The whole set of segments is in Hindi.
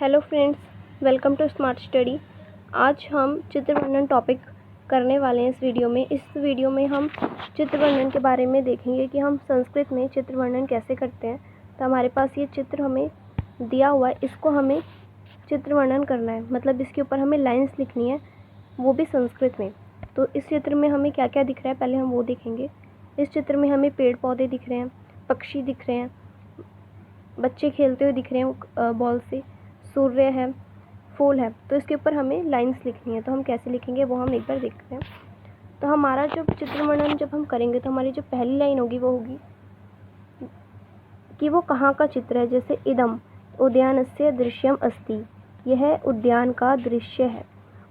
Hello friends, welcome to smart study. आज हम चित्र वर्णन टॉपिक करने वाले हैं इस वीडियो में। इस वीडियो में हम चित्र वर्णन के बारे में देखेंगे कि हम संस्कृत में चित्र वर्णन कैसे करते हैं। तो हमारे पास ये चित्र हमें दिया हुआ है, इसको हमें चित्र वर्णन करना है, मतलब इसके ऊपर हमें लाइन्स लिखनी है, वो भी संस्कृत में। तो इस चित्र में हमें क्या क्या दिख रहा है पहले हम वो देखेंगे। इस चित्र में हमें पेड़ पौधे दिख रहे हैं, पक्षी दिख रहे हैं, बच्चे खेलते हुए दिख रहे हैं बॉल से, सूर्य है, फूल है। तो इसके ऊपर हमें लाइंस लिखनी है। तो हम कैसे लिखेंगे वो हम एक बार देखते हैं। तो हमारा जो चित्र वर्णन जब हम करेंगे तो हमारी जो पहली लाइन होगी वो होगी कि वो कहाँ का चित्र है। जैसे इदम उद्यानस्य दृश्यम अस्ति, यह उद्यान का दृश्य है।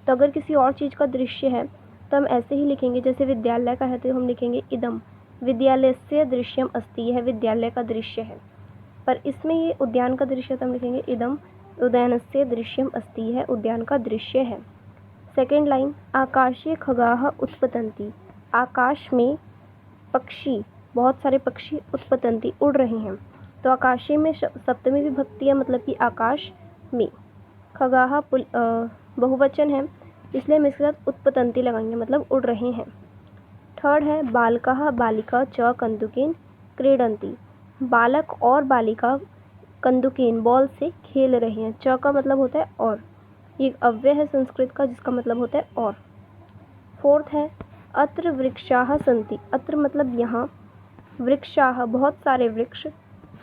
तो अगर किसी और चीज़ का दृश्य है तो हम ऐसे ही लिखेंगे। जैसे विद्यालय का है तो हम लिखेंगे इदम विद्यालयस्य दृश्यम अस्ति, यह विद्यालय का दृश्य है। पर इसमें ये उद्यान का दृश्य तो हम लिखेंगे इदम उद्यानस्य दृश्यम अस्ति, है उद्यान का दृश्य है। सेकेंड लाइन, आकाशीय खगाः उत्पतन्ति, आकाश में पक्षी, बहुत सारे पक्षी उत्पतन्ति उड़ रहे हैं। तो आकाशीय में सप्तमी विभक्ति है, मतलब कि आकाश में। खगाः बहुवचन है, इसलिए हम इसके साथ उत्पतन्ति लगाएंगे, मतलब उड़ रहे हैं। थर्ड है बालकाः बालिका च कन्दुकेन क्रीडन्ति, बालक और बालिका कंदुकेन बॉल से खेल रहे हैं। च का मतलब होता है और, ये अव्यय है संस्कृत का जिसका मतलब होता है और। फोर्थ है अत्र वृक्षाः सन्ति, अत्र मतलब यहाँ, वृक्षाः बहुत सारे वृक्ष,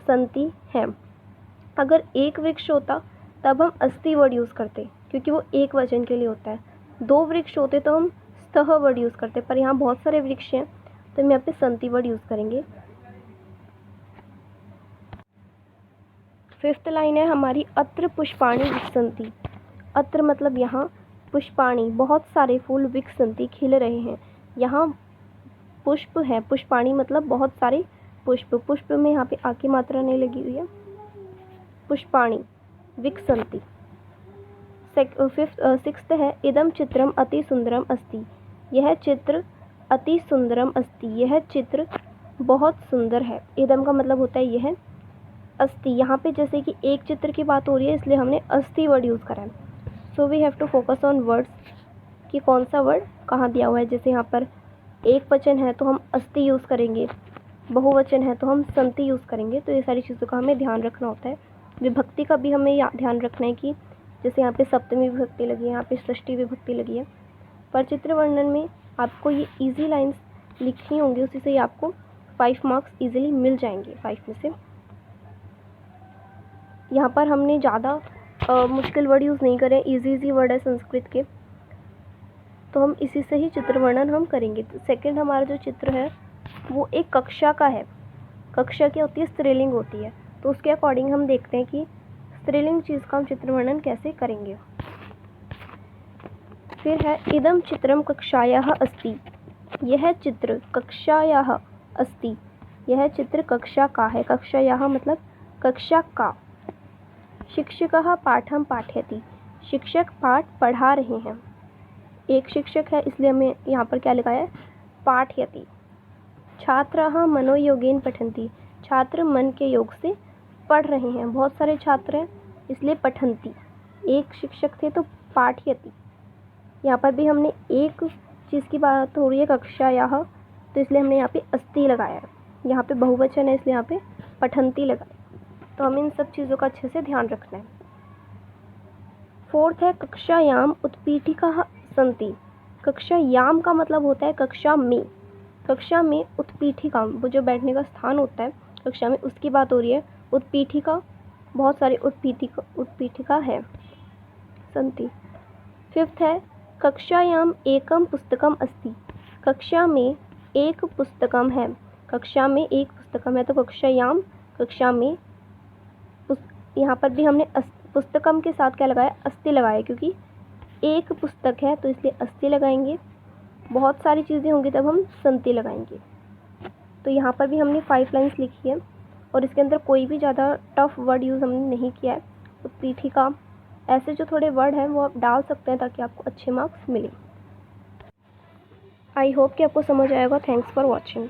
सन्ति हैं। अगर एक वृक्ष होता तब हम अस्ति वर्ड यूज़ करते, क्योंकि वो एक वचन के लिए होता है। दो वृक्ष होते तो हम स्तः वर्ड यूज़ करते, पर यहाँ बहुत सारे वृक्ष हैं तो हम यहाँ पे सन्ति वर्ड यूज़ करेंगे। फिफ्थ लाइन है हमारी अत्र पुष्पाणि विकसन्ति, अत्र मतलब यहाँ, पुष्पाणि बहुत सारे फूल, विकसन्ति खिल रहे हैं। यहाँ पुष्प है, पुष्पाणि मतलब बहुत सारे पुष्प, पुष्प में यहाँ पे आ की मात्रा नहीं लगी हुई है। पुष्पाणि विकसन्ति। सिक्स्थ है इदम चित्रम अति सुंदरम अस्ति, यह चित्र अति सुंदरम अस्ति, यह चित्र बहुत सुंदर है। इदम का मतलब होता है यह, अस्ति यहाँ पे जैसे कि एक चित्र की बात हो रही है इसलिए हमने अस्ति वर्ड यूज़ करा है। So we have to focus on words कि कौन सा वर्ड कहाँ दिया हुआ है। जैसे यहाँ पर एक वचन है तो हम अस्ति यूज़ करेंगे, बहुवचन है तो हम सन्ति यूज़ करेंगे। तो ये सारी चीज़ों का हमें ध्यान रखना होता है। विभक्ति का भी हमें ध्यान रखना है कि जैसे यहाँ पे सप्तमी विभक्ति लगी है, यहाँ पे षष्ठी विभक्ति लगी है। पर चित्र वर्णन में आपको ये ईजी लाइन्स लिखनी होंगी, उसी से ही आपको 5 मार्क्स ईजिली मिल जाएंगे 5 में से। यहाँ पर हमने ज़्यादा मुश्किल वर्ड यूज़ नहीं करे, इजी वर्ड है संस्कृत के, तो हम इसी से ही चित्र वर्णन हम करेंगे। तो सेकंड हमारा जो चित्र है वो एक कक्षा का है। कक्षा क्या होती है, स्त्रीलिंग होती है। तो उसके अकॉर्डिंग हम देखते हैं कि स्त्रीलिंग चीज़ का हम चित्र वर्णन कैसे करेंगे। फिर है इदम चित्रम कक्षायाः अस्ति, यह चित्र कक्षायाः अस्ति, यह चित्र कक्षा का है। कक्षायाः मतलब कक्षा का। शिक्षकः पाठं पाठयति, शिक्षक पाठ पढ़ा रहे हैं। एक शिक्षक है इसलिए हमें यहाँ पर क्या लिखा है, पाठयति। छात्राः मनोयोगेन पठन्ति, छात्र मन के योग से पढ़ रहे हैं। बहुत सारे छात्र हैं इसलिए पठन्ति, एक शिक्षक थे तो पाठयति। यहाँ पर भी हमने एक चीज़ की बात हो रही है कक्षायाः, तो इसलिए हमने यहाँ पे अस्ति लगाया है। यहाँ पे बहुवचन है इसलिए यहाँ पे पठन्ति लगाया। तो हमें इन सब चीज़ों का अच्छे से ध्यान रखना है। फोर्थ है कक्षायाम उत्पीठिकाः सन्ति, कक्षायाम का मतलब होता है कक्षा में। कक्षा में उत्पीठिका, वो जो बैठने का स्थान होता है कक्षा में, उसकी बात हो रही है। उत्पीठिका, बहुत सारी उत्पीठिका है, सन्ति। फिफ्थ है कक्षायाम एकम पुस्तकम अस्ति, कक्षा में एक पुस्तकम है। कक्षा में एक पुस्तकम है तो कक्षायाम, कक्षा में। यहाँ पर भी हमने पुस्तकम के साथ क्या लगाया, अस्ति लगाया, क्योंकि एक पुस्तक है तो इसलिए अस्ति लगाएंगे। बहुत सारी चीज़ें होंगी तब हम सन्ति लगाएंगे। तो यहाँ पर भी हमने 5 लाइन्स लिखी है और इसके अंदर कोई भी ज़्यादा टफ वर्ड यूज़ हमने नहीं किया है। उत्पीठिका, ऐसे जो थोड़े वर्ड हैं वो आप डाल सकते हैं ताकि आपको अच्छे मार्क्स मिलें। आई होप कि आपको समझ आएगा। Thanks for watching.